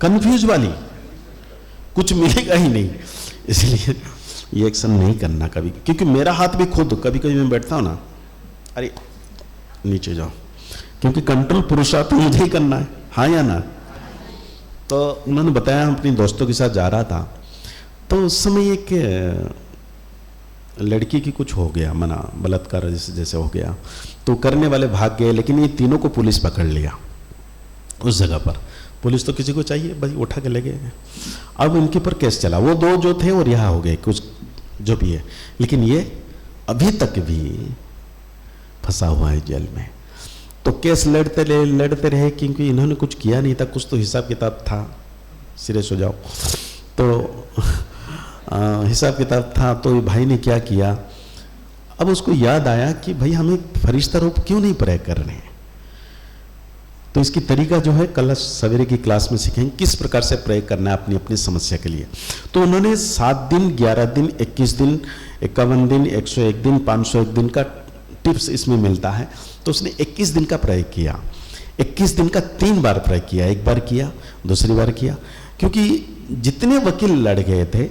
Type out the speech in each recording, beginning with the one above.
Confuse वाली, कुछ मिलेगा ही नहीं। इसलिए ये एक्शन नहीं करना कभी, क्योंकि मेरा हाथ भी खुद कभी कभी मैं बैठता हूं ना, अरे नीचे जाओ, क्योंकि कंट्रोल पुरुषार्थ मुझे ही करना है, हाँ या ना। तो उन्होंने बताया, हम अपनी दोस्तों के साथ जा रहा था, तो उस समय एक लड़की की कुछ हो गया, मना बलात्कार जैसे हो गया, तो करने वाले भाग गए, लेकिन ये तीनों को पुलिस पकड़ लिया उस जगह पर। पुलिस तो किसी को चाहिए, भाई उठा के ले गए। अब इनके ऊपर केस चला, वो दो जो थे वो रिहा हो गए, कुछ जो भी है, लेकिन ये अभी तक भी फंसा हुआ है जेल में। तो केस लड़ते रहे, क्योंकि इन्होंने कुछ किया नहीं था, कुछ तो हिसाब किताब था, सीरियस हो जाओ, तो हिसाब किताब था। तो भाई ने क्या किया, अब उसको याद आया कि भाई हमें फरिश्ता रूप क्यों नहीं प्रयोग कर रहे हैं। तो इसकी तरीका जो है कल सवेरे की क्लास में सीखेंगे, किस प्रकार से प्रयोग करना है अपनी अपनी समस्या के लिए। तो उन्होंने 7 दिन, 11 दिन, 21 दिन, 51 दिन, 101 दिन, 501 दिन का टिप्स इसमें मिलता है। तो उसने 21 दिन का प्रयोग किया, 21 दिन का 3 बार प्रयोग किया, एक बार किया, दूसरी बार किया, क्योंकि जितने वकील लड़ गए थे,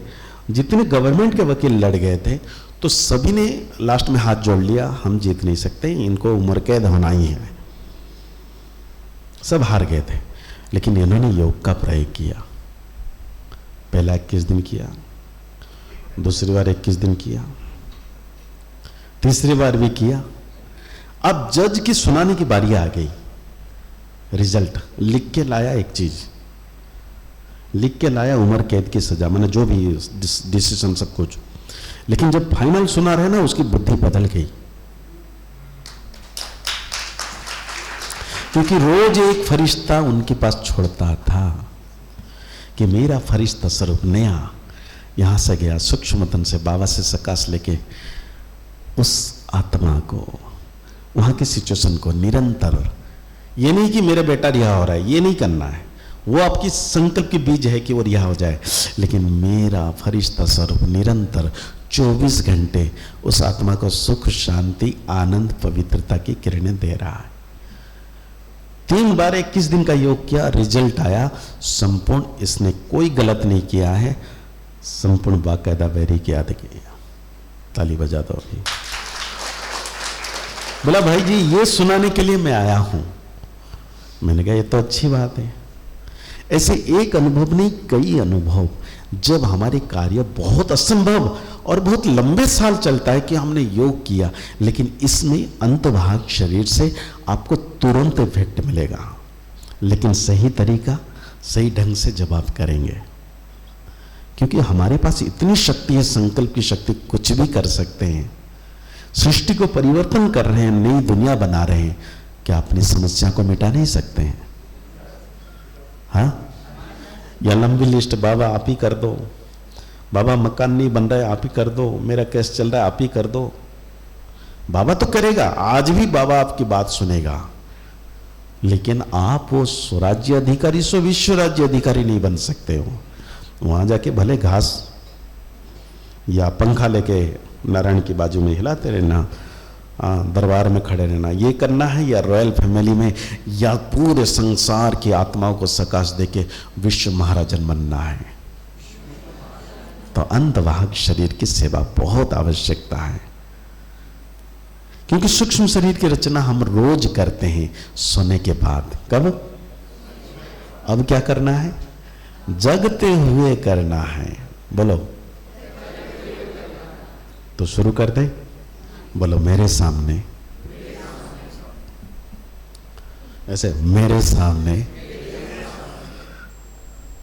जितने गवर्नमेंट के वकील लड़ गए थे, तो सभी ने लास्ट में हाथ जोड़ लिया, हम जीत नहीं सकते, इनको उम्र कैद होना ही है, सब हार गए थे। लेकिन इन्होंने योग का प्रयोग किया, पहला 21 दिन किया, दूसरी बार 21 दिन किया, तीसरी बार भी किया। अब जज की सुनाने की बारी आ गई, रिजल्ट लिख के लाया, एक चीज लिख के लाया, उम्र कैद की सजा, मैंने जो भी डिसीजन सब कुछ। लेकिन जब फाइनल सुना रहे ना, उसकी बुद्धि बदल गई, क्योंकि रोज एक फरिश्ता उनके पास छोड़ता था कि मेरा फरिश्ता स्वरूप नया यहां से गया, सूक्ष्म तन से बाबा से सकाश लेके उस आत्मा को, वहां की सिचुएशन को निरंतर, ये नहीं कि मेरा बेटा रिहा हो रहा है, ये नहीं करना है, वो आपकी संकल्प की बीज है कि वो रिहा हो जाए, लेकिन मेरा फरिश्ता स्वरूप निरंतर 24 घंटे उस आत्मा को सुख, शांति, आनंद, पवित्रता की किरणें दे रहा है। 3 बार 21 दिन का योग किया, रिजल्ट आया संपूर्ण, इसने कोई गलत नहीं किया है, संपूर्ण बाकायदा वैरी की याद किया। ताली बजा दो अभी। बोला भाई जी ये सुनाने के लिए मैं आया हूं। मैंने कहा ये तो अच्छी बात है। ऐसे एक अनुभव नहीं, कई अनुभव, जब हमारे कार्य बहुत असंभव और बहुत लंबे साल चलता है कि हमने योग किया, लेकिन इसमें अंतभाग शरीर से आपको तुरंत इफेक्ट मिलेगा, लेकिन सही तरीका, सही ढंग से जब आप करेंगे, क्योंकि हमारे पास इतनी शक्ति है, संकल्प की शक्ति, कुछ भी कर सकते हैं, सृष्टि को परिवर्तन कर रहे हैं, नई दुनिया बना रहे हैं। क्या अपनी समस्या को मिटा नहीं सकते हैं? हाँ, या लंबी लिस्ट, बाबा आप ही कर दो, बाबा मकान नहीं बन रहा है आप ही कर दो, मेरा केस चल रहा है आप ही कर दो। बाबा तो करेगा, आज भी बाबा आपकी बात सुनेगा, लेकिन आप वो स्वराज्य अधिकारी, सो विश्व राज्य अधिकारी नहीं बन सकते हो। वहां जाके भले घास या पंखा लेके नारायण की बाजू में हिलाते रहना, दरबार में खड़े रहना, ये करना है, या रॉयल फैमिली में, या पूरे संसार की आत्माओं को सकाश देके विश्व महाराजन बनना है। तो अंतवाहक शरीर की सेवा बहुत आवश्यकता है, क्योंकि सूक्ष्म शरीर की रचना हम रोज करते हैं सोने के बाद। कब? अब क्या करना है? जगते हुए करना है। बोलो, तो शुरू कर दे। बोलो, मेरे सामने, ऐसे मेरे सामने,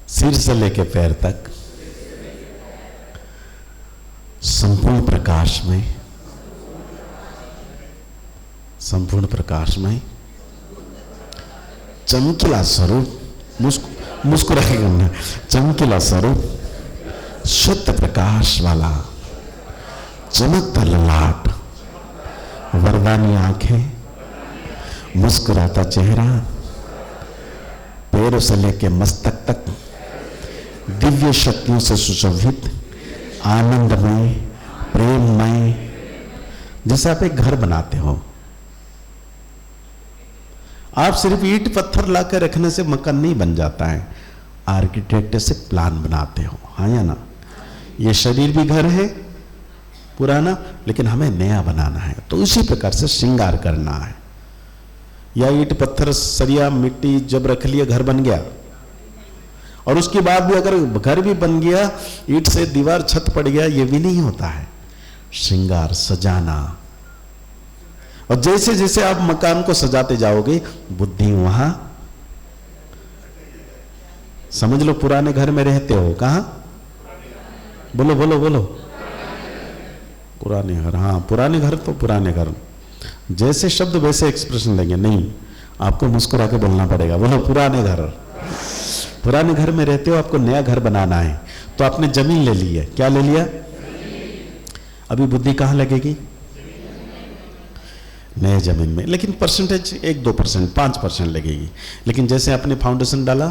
सिर से लेके पैर तक संपूर्ण प्रकाश में, संपूर्ण प्रकाश में चमकीला स्वरूप, मुस्कुरा के करना, चमकीला स्वरूप, शुद्ध प्रकाश वाला, चमकता ललाट, वरदानी आंखें, मुस्कुराता चेहरा, पैरों से लेके मस्तक तक दिव्य शक्तियों से सुशोभित, आनंदमय, प्रेममय, जैसे आप एक घर बनाते हो। आप सिर्फ ईंट पत्थर लाकर रखने से मकान नहीं बन जाता है, आर्किटेक्ट से प्लान बनाते हो, हाँ या ना? ये शरीर भी घर है पुराना, लेकिन हमें नया बनाना है, तो उसी प्रकार से श्रृंगार करना है। या ईंट पत्थर सरिया मिट्टी जब रख लिया घर बन गया, और उसके बाद भी अगर घर भी बन गया, ईंट से दीवार छत पड़ गया, ये भी नहीं होता है। श्रृंगार सजाना, और जैसे जैसे आप मकान को सजाते जाओगे बुद्धि वहां, समझ लो पुराने घर में रहते हो, कहां? बोलो बोलो बोलो, पुराने घर। हाँ पुराने घर तो पुराने घर, जैसे शब्द वैसे एक्सप्रेशन देंगे, नहीं आपको मुस्कुरा के बोलना पड़ेगा। बोलो पुराने घर। पुराने घर में रहते हो, आपको नया घर बनाना है, तो आपने जमीन ले ली है। क्या ले लिया? अभी बुद्धि कहां लगेगी? नए जमीन में, लेकिन परसेंटेज 1-2%, 5% लगेगी। लेकिन जैसे आपने फाउंडेशन डाला,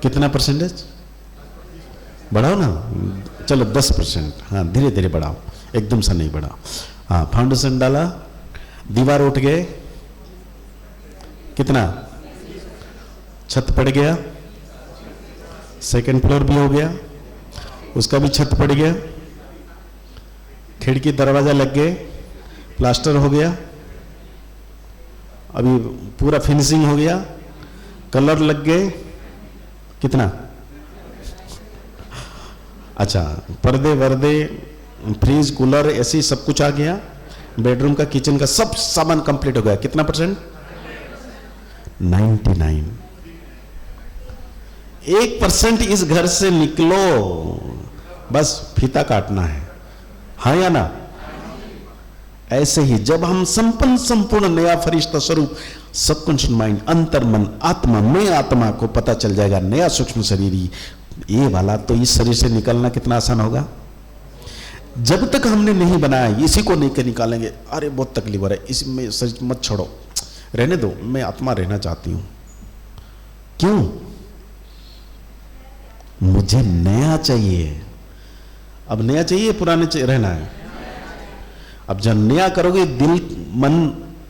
कितना परसेंटेज? बढ़ाओ ना, चलो 10%, हाँ धीरे धीरे बढ़ाओ, एकदम से नहीं बढ़ाओ। हाँ फाउंडेशन डाला, दीवार उठ गए, कितना? छत पड़ गया, सेकंड फ्लोर भी हो गया, उसका भी छत पड़ गया, खिड़की दरवाजा लग गए, प्लास्टर हो गया, अभी पूरा फिनिशिंग हो गया, कलर लग गए, कितना? अच्छा पर्दे वर्दे, फ्रिज कूलर एसी सब कुछ आ गया, बेडरूम का किचन का सब सामान कंप्लीट हो गया, कितना परसेंट? 99। 1% इस घर से निकलो, बस फीता काटना है, हाँ या ना? ऐसे ही जब हम संपूर्ण नया फरिश्ता स्वरूप, सबकॉन्शियस माइंड, अंतर मन, आत्मा में आत्मा को पता चल जाएगा, नया सूक्ष्म शरीर ही ये वाला, तो इस शरीर से निकलना कितना आसान होगा। जब तक हमने नहीं बनाया, इसी को नहीं निकालेंगे, अरे बहुत तकलीफ हो रहा है, इसमें शरीर मत छोड़ो, रहने दो, मैं आत्मा रहना चाहती हूं। क्यों? मुझे नया चाहिए। अब नया चाहिए, पुराने रहना है। अब जब नया करोगे, दिल मन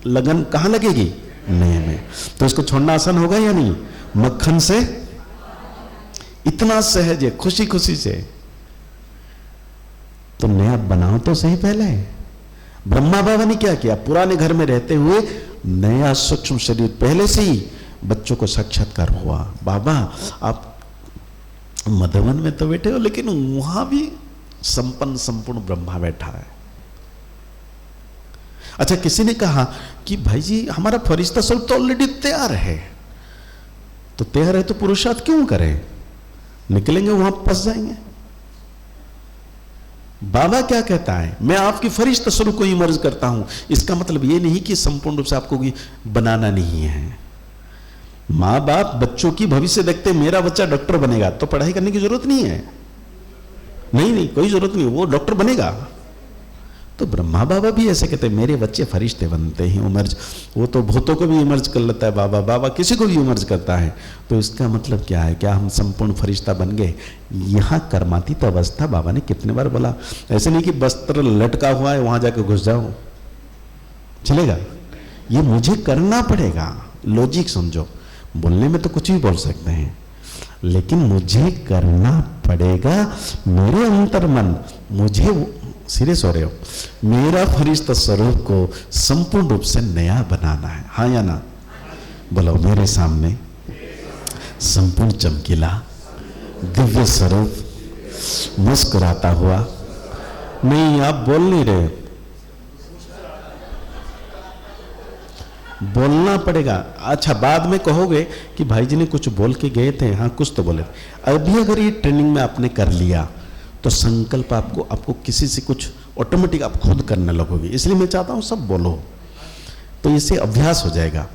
लगन कहां लगेगी? नए में। तो इसको छोड़ना आसान होगा या नहीं? मक्खन से इतना सहज है, खुशी खुशी से। तो नया बनाओ तो सही पहले। ब्रह्मा बाबा ने क्या किया? पुराने घर में रहते हुए नया सूक्ष्म शरीर, पहले से ही बच्चों को साक्षात्कार हुआ। बाबा आप मधुवन में तो बैठे हो, लेकिन वहां भी संपूर्ण ब्रह्मा बैठा है। अच्छा किसी ने कहा कि भाई जी हमारा फरिश्ता स्वरूप तो ऑलरेडी तैयार है, तो तैयार है तो पुरुषार्थ क्यों करें? निकलेंगे वहां फंस जाएंगे। बाबा क्या कहता है? मैं आपकी फरिश्ता स्वरूप को इमर्ज करता हूं। इसका मतलब यह नहीं कि संपूर्ण रूप से आपको बनाना नहीं है। मां बाप बच्चों की भविष्य देखते, मेरा बच्चा डॉक्टर बनेगा तो पढ़ाई करने की जरूरत नहीं है, नहीं कोई जरूरत नहीं, वो डॉक्टर बनेगा। तो ब्रह्मा बाबा भी ऐसे कहते हैं, मेरे बच्चे फरिश्ते बनते हैं इमर्ज। वो तो भूतों को भी इमर्ज कर लेता है बाबा, बाबा किसी को भी इमर्ज करता है। तो इसका मतलब क्या है? क्या हम संपूर्ण फरिश्ता बन गए? यहाँ कर्मातीत अवस्था बाबा ने कितने बार बोला। ऐसे नहीं कि वस्त्र लटका हुआ है वहां जाके घुस जाओ, चलेगा? ये मुझे करना पड़ेगा। लॉजिक समझो, बोलने में तो कुछ भी बोल सकते हैं, लेकिन मुझे करना पड़ेगा। मेरे अंतर मन, मुझे सीरियस हो रहे हो, मेरा फरिश्ता स्वरूप को संपूर्ण रूप से नया बनाना है, हाँ या ना? बोलो मेरे सामने संपूर्ण चमकीला दिव्य स्वरूप मुस्कुराता हुआ। नहीं आप बोल नहीं रहे, बोलना पड़ेगा। अच्छा बाद में कहोगे कि भाई जी ने कुछ बोल के गए थे, हाँ कुछ तो बोले। अभी अगर ये ट्रेनिंग में आपने कर लिया तो संकल्प आपको किसी से कुछ ऑटोमेटिक आप खुद करने लगोगे। इसलिए मैं चाहता हूं सब बोलो, तो इससे अभ्यास हो जाएगा।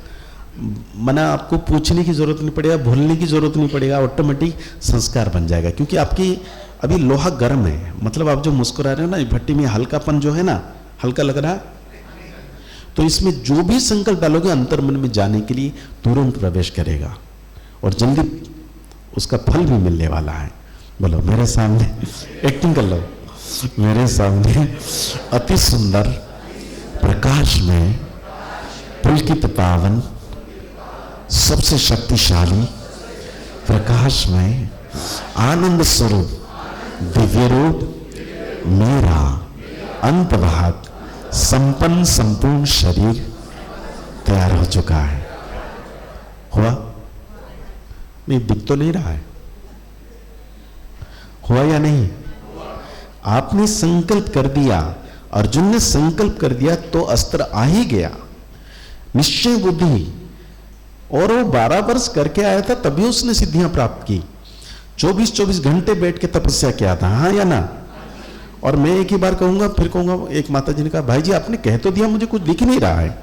मना आपको पूछने की जरूरत नहीं पड़ेगा, भूलने की जरूरत नहीं पड़ेगा, ऑटोमेटिक संस्कार बन जाएगा। क्योंकि आपकी अभी लोहा गर्म है, मतलब आप जो मुस्कुरा रहे हो ना, भट्टी में हल्कापन जो है ना, हल्का लग रहा है, तो इसमें जो भी संकल्प डालोगे अंतर मन में जाने के लिए तुरंत प्रवेश करेगा और जल्दी उसका फल भी मिलने वाला है। बोलो मेरे सामने, एक्टिंग कर लो, मेरे सामने अति सुंदर प्रकाश में पुलकित पावन सबसे शक्तिशाली प्रकाशमय आनंद स्वरूप दिव्य रूप मेरा अंतभाग संपन्न संपूर्ण शरीर तैयार हो चुका है। हुआ नहीं? दिख तो नहीं रहा है। हुआ या नहीं? आपने संकल्प कर दिया, अर्जुन ने संकल्प कर दिया तो अस्त्र आ ही गया। निश्चय बुद्धि, और वो 12 वर्ष करके आया था तभी उसने सिद्धियां प्राप्त की। 24 घंटे बैठ के तपस्या किया था, हाँ या ना? और मैं एक ही बार कहूंगा, फिर कहूंगा, एक माता जी ने कहा भाई जी आपने कह तो दिया, मुझे कुछ दिख नहीं रहा है।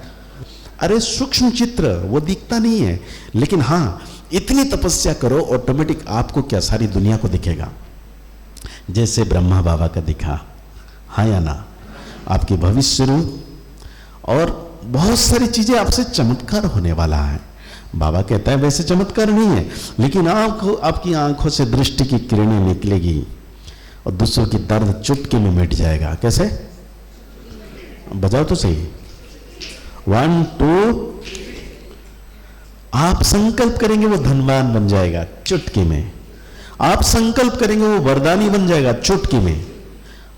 अरे सूक्ष्म चित्र वो दिखता नहीं है, लेकिन हाँ इतनी तपस्या करो ऑटोमेटिक आपको क्या सारी दुनिया को दिखेगा। जैसे ब्रह्मा बाबा का दिखा, हाँ या ना? आपकी भविष्य रूप और बहुत सारी चीजें आपसे चमत्कार होने वाला है। बाबा कहता है वैसे चमत्कार नहीं है, लेकिन आपकी आंखों से दृष्टि की किरणें निकलेगी और दूसरों की दर्द चुटकी में मिट जाएगा। कैसे? बजाओ तो सही। 1 2। आप संकल्प करेंगे वो धनवान बन जाएगा चुटकी में। आप संकल्प करेंगे वो वरदानी बन जाएगा चुटकी में।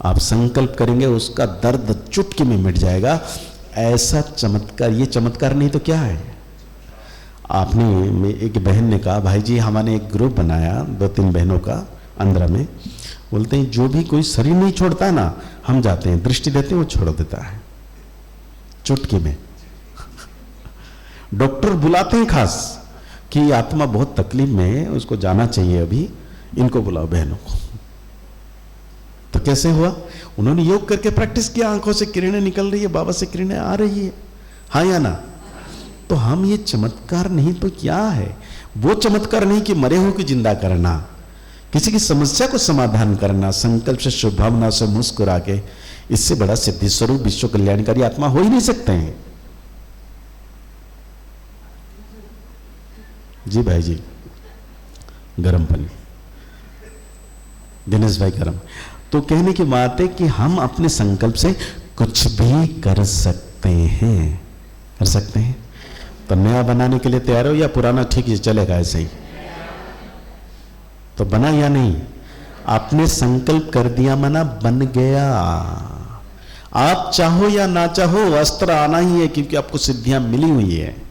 आप संकल्प करेंगे उसका दर्द चुटकी में मिट जाएगा। ऐसा चमत्कार, ये चमत्कार नहीं तो क्या है? आपने, एक बहन ने कहा भाई जी हमारे एक ग्रुप बनाया 2-3 बहनों का आंध्रा में, बोलते हैं जो भी कोई शरीर नहीं छोड़ता ना, हम जाते हैं दृष्टि देते हैं वो छोड़ देता है चुटकी में। डॉक्टर बुलाते हैं खास कि आत्मा बहुत तकलीफ में है, उसको जाना चाहिए, अभी इनको बुलाओ बहनों को। तो कैसे हुआ? उन्होंने योग करके प्रैक्टिस किया, आंखों से किरणें निकल रही है, बाबा से किरणें आ रही है, हाँ या ना? तो हम ये चमत्कार नहीं तो क्या है? वो चमत्कार नहीं कि मरे हो कि जिंदा करना, किसी की समस्या को समाधान करना, संकल्प से शुभ भावना से मुस्कुरा के, इससे बड़ा सिद्धि स्वरूप विश्व कल्याणकारी आत्मा हो ही नहीं सकते हैं। जी भाई जी, गरम पानी, दिनेश भाई गरम। तो कहने की बात है कि हम अपने संकल्प से कुछ भी कर सकते हैं, कर सकते हैं। तो नया बनाने के लिए तैयार हो या पुराना ठीक ही चलेगा ऐसे ही? तो बना या नहीं? आपने संकल्प कर दिया, मना बन गया। आप चाहो या ना चाहो अस्त्र आना ही है, क्योंकि आपको सिद्धियां मिली हुई है।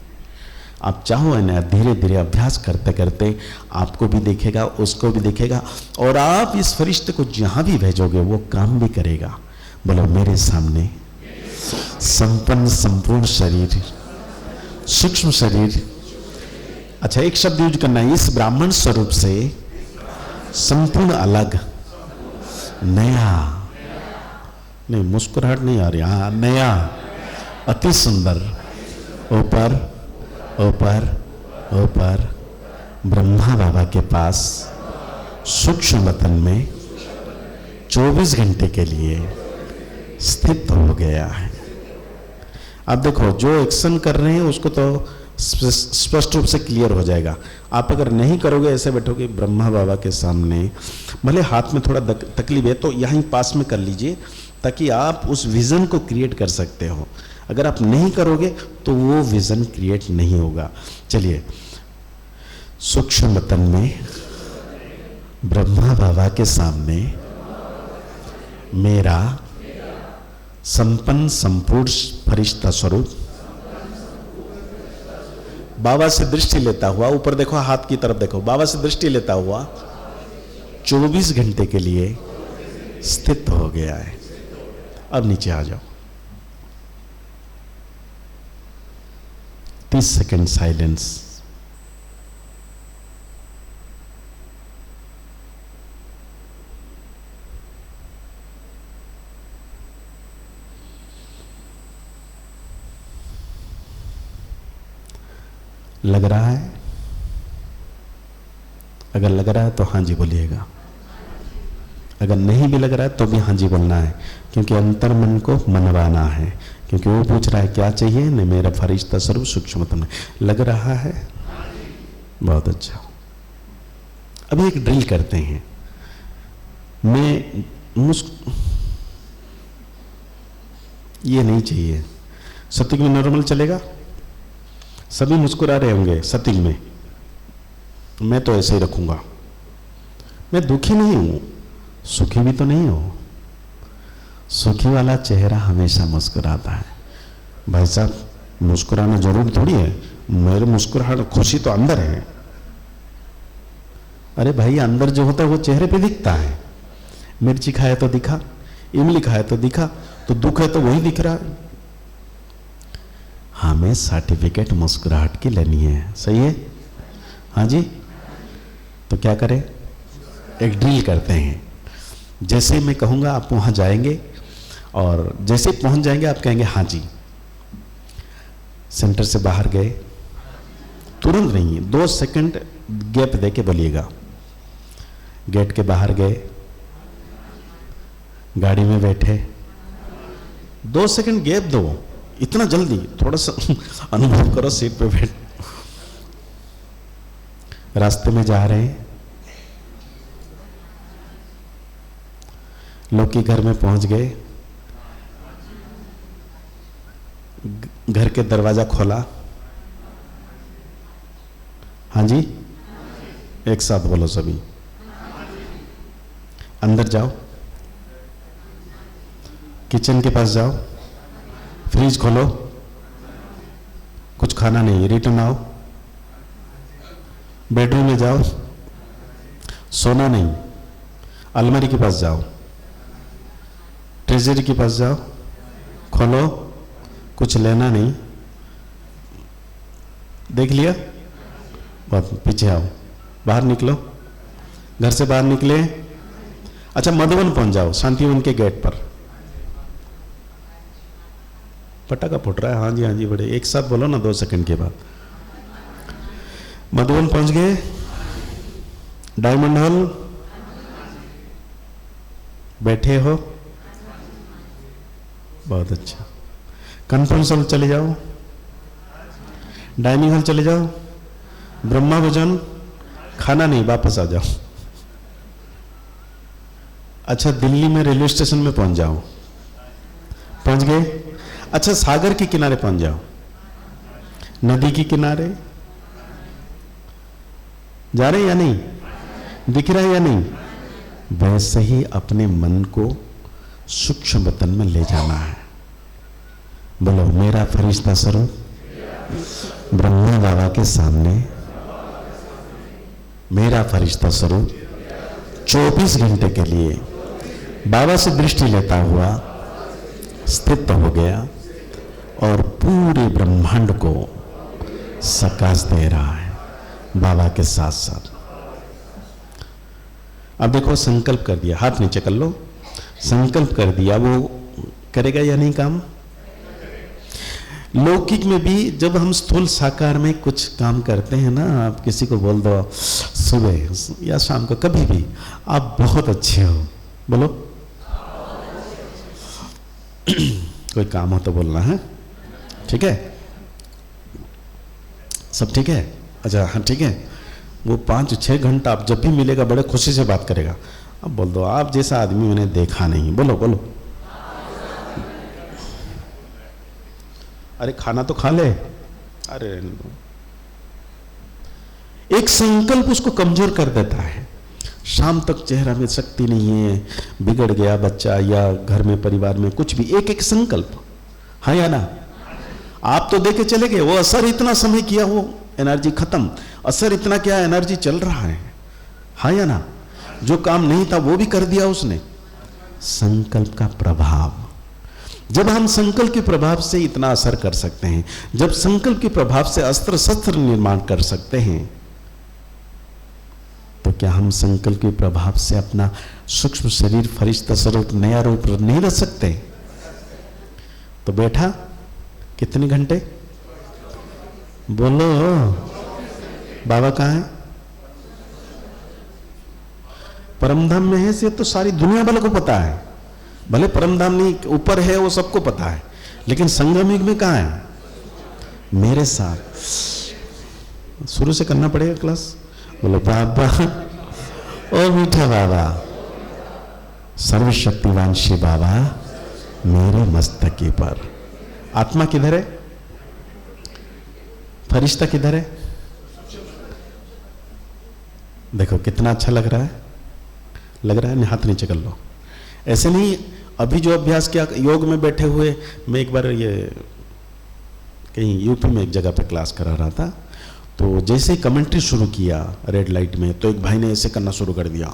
आप चाहो है ना, धीरे धीरे अभ्यास करते करते आपको भी दिखेगा, उसको भी दिखेगा, और आप इस फरिश्ते को जहां भी भेजोगे वो काम भी करेगा। बोलो मेरे सामने संपन्न संपूर्ण शरीर, सूक्ष्म शरीर। अच्छा एक शब्द यूज करना है, इस ब्राह्मण स्वरूप से संपूर्ण अलग, नया, नहीं मुस्कुराहट नहीं आ रही, हाँ नया, अति सुंदर, ऊपर ऊपर ऊपर ब्रह्मा बाबा के पास सूक्ष्म वतन में 24 घंटे के लिए स्थित हो गया है। अब देखो जो एक्शन कर रहे हैं उसको तो स्पष्ट रूप से क्लियर हो जाएगा। आप अगर नहीं करोगे, ऐसे बैठोगे ब्रह्मा बाबा के सामने, भले हाथ में थोड़ा तकलीफ है तो यहीं पास में कर लीजिए, ताकि आप उस विजन को क्रिएट कर सकते हो। अगर आप नहीं करोगे तो वो विजन क्रिएट नहीं होगा। चलिए, सूक्ष्म वतन में ब्रह्मा बाबा के सामने मेरा संपन्न संपूर्ण फरिश्ता स्वरूप बाबा से दृष्टि लेता हुआ, ऊपर देखो, हाथ की तरफ देखो, बाबा से दृष्टि लेता हुआ 24 घंटे के लिए स्थित हो गया है। अब नीचे आ जाओ। 30 सेकंड साइलेंस। लग रहा है? अगर लग रहा है तो हाँ जी बोलिएगा, अगर नहीं भी लग रहा है तो भी हाँ जी बोलना है, क्योंकि अंतर मन को मनवाना है, क्योंकि वो पूछ रहा है क्या चाहिए न, मेरा फरिश्ता स्वरूप सूक्ष्मतम में लग रहा है। बहुत अच्छा। अभी एक ड्रिल करते हैं। मैं ये नहीं चाहिए, सत्य में नॉर्मल चलेगा, सभी मुस्कुरा रहे होंगे सत्य में, मैं तो ऐसे ही रखूंगा, मैं दुखी नहीं हूं, सुखी भी तो नहीं हो। सुखी वाला चेहरा हमेशा मुस्कुराता है। भाई साहब, मुस्कुराना जरूरी थोड़ी है, मेरे मुस्कुराहट खुशी तो अंदर है। अरे भाई, अंदर जो होता है वो चेहरे पे दिखता है। मिर्ची खाया तो दिखा, इमली खाया तो दिखा, तो दुख है तो वही दिख रहा है। हमें सर्टिफिकेट मुस्कुराहट की लेनी है, सही है? हाँ जी। तो क्या करें? एक ड्रिल करते हैं। जैसे मैं कहूंगा आप वहां जाएंगे, और जैसे पहुंच जाएंगे आप कहेंगे हाँ जी। सेंटर से बाहर गए, तुरंत नहीं, 2 सेकंड गैप देके बोलिएगा। गेट के बाहर गए, गाड़ी में बैठे, 2 सेकंड गैप दो, इतना जल्दी थोड़ा सा अनुभव करो। सीट पे बैठ, रास्ते में जा रहे हैं, लोग के घर में पहुंच गए, घर के दरवाजा खोला। हाँ जी, एक साथ बोलो सभी। अंदर जाओ, किचन के पास जाओ, फ्रिज खोलो, कुछ खाना नहीं, रिटर्न आओ। बेडरूम में जाओ, सोना नहीं, अलमारी के पास जाओ, ट्रेजरी के पास जाओ, खोलो, कुछ लेना नहीं। देख लिया? बहुत पीछे आओ, बाहर निकलो, घर से बाहर निकले। अच्छा, मधुबन पहुंच जाओ, शांतिवन के गेट पर। पटाखा फुट रहा है। हाँ जी, हाँ जी, बड़े एक साथ बोलो ना 2 सेकंड के बाद। मधुबन पहुंच गए, डायमंड हॉल बैठे हो, बहुत अच्छा। कॉन्फ्रेंस हॉल चले जाओ, डाइनिंग हॉल चले जाओ, ब्रह्मा भोजन, खाना नहीं, वापस आ जाओ। अच्छा, दिल्ली में रेलवे स्टेशन में पहुंच जाओ, पहुंच गए। अच्छा, सागर के किनारे पहुंच जाओ, नदी के किनारे जा रहे या नहीं, दिख रहा है या नहीं? वैसे ही अपने मन को सूक्ष्म वतन में ले जाना है। बोलो, मेरा फरिश्ता स्वरूप ब्रह्मा बाबा के सामने, मेरा फरिश्ता स्वरूप 24 घंटे के लिए बाबा से दृष्टि लेता हुआ स्थित हो गया और पूरे ब्रह्मांड को सकाश दे रहा है बाबा के साथ साथ। अब देखो, संकल्प कर दिया, हाथ नीचे कर लो, संकल्प कर दिया, वो करेगा या नहीं काम? लौकिक में भी जब हम स्थूल साकार में कुछ काम करते हैं ना, आप किसी को बोल दो सुबह या शाम को, कभी भी, आप बहुत अच्छे हो, बोलो। कोई काम हो तो बोलना है, ठीक है? सब ठीक है? अच्छा, हाँ ठीक है। वो 5-6 घंटा आप जब भी मिलेगा बड़े खुशी से बात करेगा। अब बोल दो, आप जैसा आदमी मैंने देखा नहीं, बोलो बोलो। अरे खाना तो खा ले, अरे एक संकल्प उसको कमजोर कर देता है। शाम तक चेहरा में शक्ति नहीं है, बिगड़ गया बच्चा या घर में परिवार में कुछ भी, एक एक संकल्प, हाँ या ना? आप तो देखे चले गए, वो असर इतना समय किया, वो एनर्जी खत्म, असर इतना क्या, एनर्जी चल रहा है, हाँ या ना? जो काम नहीं था वो भी कर दिया उसने। संकल्प का प्रभाव, जब हम संकल्प के प्रभाव से इतना असर कर सकते हैं, जब संकल्प के प्रभाव से अस्त्र शस्त्र निर्माण कर सकते हैं, तो क्या हम संकल्प के प्रभाव से अपना सूक्ष्म शरीर फरिश्ता स्वरूप नया रूप नहीं रख सकते? तो बैठा कितने घंटे? बोलो, बाबा कहाँ है? परमधाम में है, से तो सारी दुनिया वालों को पता है। भले परमधाम नहीं ऊपर है, वो सबको पता है, लेकिन संगम युग में कहाँ है? मेरे साथ। शुरू से करना पड़ेगा क्लास। बोलो बाबा, ओ मीठा बाबा, सर्वशक्तिवान शिव बाबा मेरे मस्तक पर। आत्मा किधर है? फरिश्ता किधर है? देखो कितना अच्छा लग रहा है, लग रहा है, हाथ नीचे कर लो। ऐसे नहीं, अभी जो अभ्यास किया योग में बैठे हुए, मैं एक बार ये कहीं यूपी में एक जगह पे क्लास करा रहा था, तो जैसे ही कमेंट्री शुरू किया रेड लाइट में, तो एक भाई ने ऐसे करना शुरू कर दिया।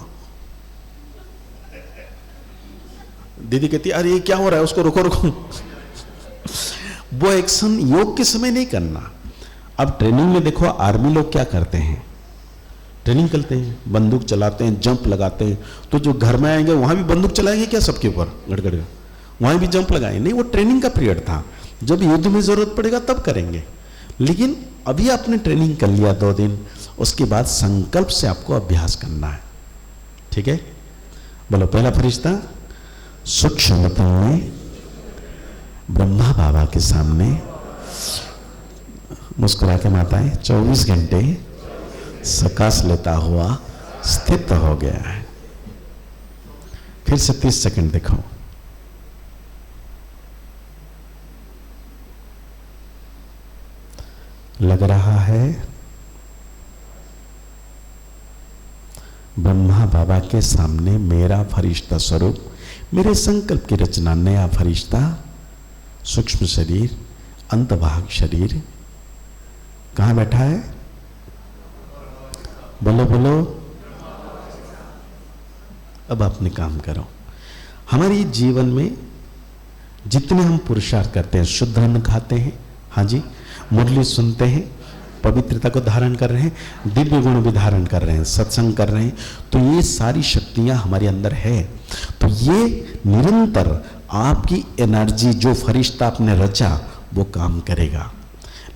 दीदी कहती अरे ये क्या हो रहा है, उसको रोको रोको। वो एक्शन योग के समय नहीं करना। अब ट्रेनिंग में देखो आर्मी लोग क्या करते हैं, ट्रेनिंग करते हैं, बंदूक चलाते हैं, जंप लगाते हैं। तो जो घर में आएंगे वहां भी बंदूक चलाएंगे क्या सबके ऊपर गड़गड़, वहां भी जंप लगाएंगे? नहीं, वो ट्रेनिंग का पीरियड था, जब युद्ध में जरूरत पड़ेगा तब करेंगे। लेकिन अभी आपने ट्रेनिंग कर लिया 2 दिन, उसके बाद संकल्प से आपको अभ्यास करना है। ठीक है, बोलो पहला फरिश्ता, सूक्ष्म मतन में ब्रह्मा बाबा के सामने मुस्कुरा के माताएं 24 घंटे सकाश लेता हुआ स्थित हो गया है। फिर से 30 सेकंड देखो। लग रहा है ब्रह्मा बाबा के सामने मेरा फरिश्ता स्वरूप, मेरे संकल्प की रचना, नया फरिश्ता, सूक्ष्म शरीर, अंतभाग शरीर कहां बैठा है? बोलो बोलो। अब अपने काम करो। हमारे जीवन में जितने हम पुरुषार्थ करते हैं, शुद्ध अन्न खाते हैं, हाँ जी, मुरली सुनते हैं, पवित्रता को धारण कर रहे हैं, दिव्य गुण भी धारण कर रहे हैं, सत्संग कर रहे हैं, तो ये सारी शक्तियां हमारे अंदर है। तो ये निरंतर आपकी एनर्जी, जो फरिश्ता आपने रचा वो काम करेगा।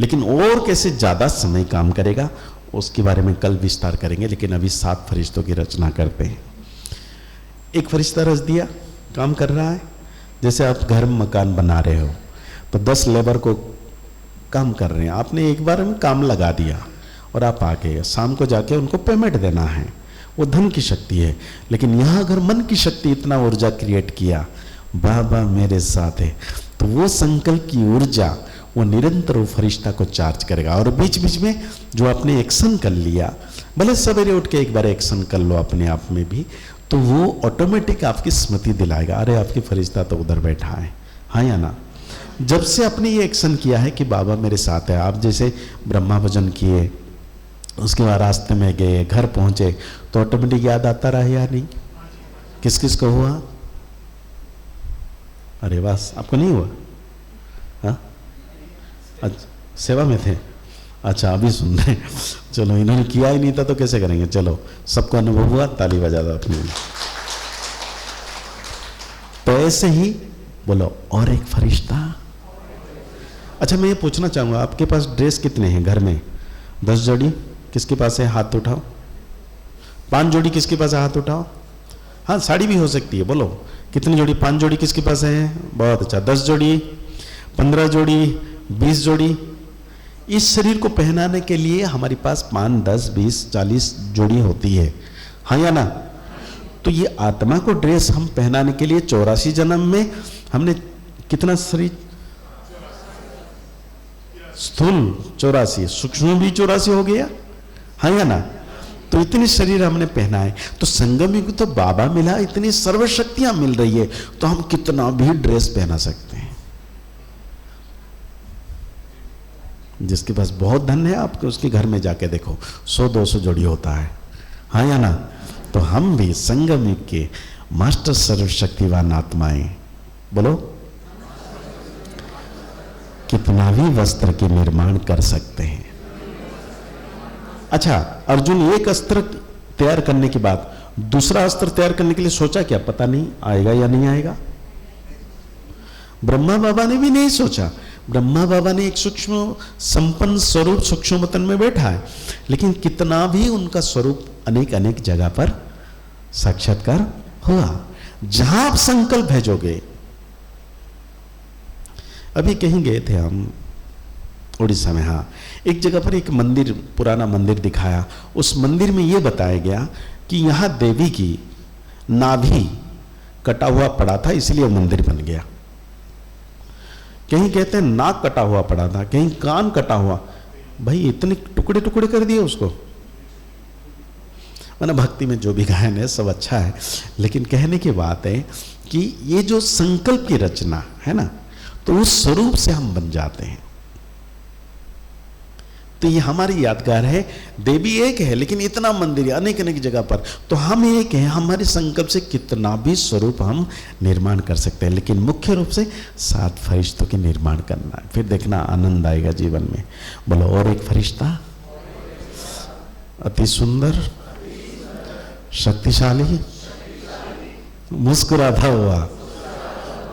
लेकिन और कैसे ज्यादा समय काम करेगा उसके बारे में कल विस्तार करेंगे। लेकिन अभी 7 फरिश्तों की रचना करते हैं। एक फरिश्ता रच दिया, काम कर रहा है। जैसे आप घर में मकान बना रहे हो तो 10 लेबर को काम कर रहे हैं, आपने एक बार में काम लगा दिया और आप आ गए, शाम को जाके उनको पेमेंट देना है, वो धन की शक्ति है। लेकिन यहाँ अगर मन की शक्ति इतना ऊर्जा क्रिएट किया, बाबा मेरे साथ है, तो वो संकल्प की ऊर्जा वो निरंतर वो फरिश्ता को चार्ज करेगा। और बीच बीच में जो आपने एक्शन कर लिया, भले सवेरे उठ के एक बार एक्शन कर लो अपने आप में भी, तो वो ऑटोमेटिक आपकी स्मृति दिलाएगा, अरे आपकी फरिश्ता तो उधर बैठा है, हाँ या ना। जब से आपने ये एक्शन किया है कि बाबा मेरे साथ है, आप जैसे ब्रह्मा भजन किए, उसके बाद रास्ते में गए, घर पहुंचे, तो ऑटोमेटिक याद आता रहा या नहीं? किस किस को हुआ? अरे बस आपको नहीं हुआ? हाँ, अच्छा सेवा में थे, अच्छा अभी सुन रहे। चलो, इन्होंने किया ही नहीं था तो कैसे करेंगे। चलो, सबको अनुभव हुआ, ताली बजा दो अपने। तो ऐसे ही बोलो, और एक फरिश्ता। अच्छा, मैं ये पूछना चाहूंगा, आपके पास ड्रेस कितने हैं घर में? 10 जोड़ी? किसके पास है, हाथ उठाओ। 5 जोड़ी किसके पास है, हाथ उठाओ। हाँ, साड़ी भी हो सकती है, बोलो कितनी जोड़ी? 5 जोड़ी किसके पास है? बहुत अच्छा। 10 जोड़ी, 15 जोड़ी, 20 जोड़ी। इस शरीर को पहनाने के लिए हमारे पास 5, 10, 20, 40 जोड़ी होती है, हाँ या ना। तो ये आत्मा को ड्रेस हम पहनाने के लिए 84 जन्म में हमने कितना शरीर? स्थूल 84, सूक्ष्म भी 84 हो गया, हाँ या ना। तो इतने शरीर हमने पहना है। तो संगम युग तो बाबा मिला, इतनी सर्वशक्तियां मिल रही है, तो हम कितना भी ड्रेस पहना सकते हैं। जिसके पास बहुत धन है, आपके उसके घर में जाके देखो 100-200 जोड़ी होता है, हाँ या ना। तो हम भी संगम युग के मास्टर सर्वशक्तिवान आत्माएं, बोलो, कितना भी वस्त्र के निर्माण कर सकते हैं। अच्छा, अर्जुन एक अस्त्र तैयार करने के बाद दूसरा अस्त्र तैयार करने के लिए सोचा क्या? पता नहीं आएगा या नहीं आएगा। ब्रह्मा बाबा ने भी नहीं सोचा। ब्रह्मा बाबा ने एक सूक्ष्म संपन्न स्वरूप सूक्ष्म वतन में बैठा है, लेकिन कितना भी उनका स्वरूप अनेक अनेक जगह पर साक्षात्कार हुआ। जहां आप संकल्प भेजोगे, अभी कहीं गए थे हम उड़ीसा में, हाँ, एक जगह पर एक मंदिर, पुराना मंदिर दिखाया। उस मंदिर में यह बताया गया कि यहां देवी की नाभि कटा हुआ पड़ा था, इसलिए मंदिर बन गया। कहीं कहते हैं नाक कटा हुआ पड़ा था, कहीं कान कटा हुआ। भाई इतने टुकड़े टुकड़े कर दिए उसको। मैंने भक्ति में जो भी गायन है सब अच्छा है, लेकिन कहने की बात है कि ये जो संकल्प की रचना है ना, तो उस स्वरूप से हम बन जाते हैं। तो ये हमारी यादगार है। देवी एक है लेकिन इतना मंदिर है अनेक अनेक जगह पर, तो हम एक हैं। हमारे संकल्प से कितना भी स्वरूप हम निर्माण कर सकते हैं, लेकिन मुख्य रूप से 7 फरिश्तों के निर्माण करना है। फिर देखना आनंद आएगा जीवन में। बोलो, और एक फरिश्ता अति सुंदर शक्तिशाली मुस्कुराता हुआ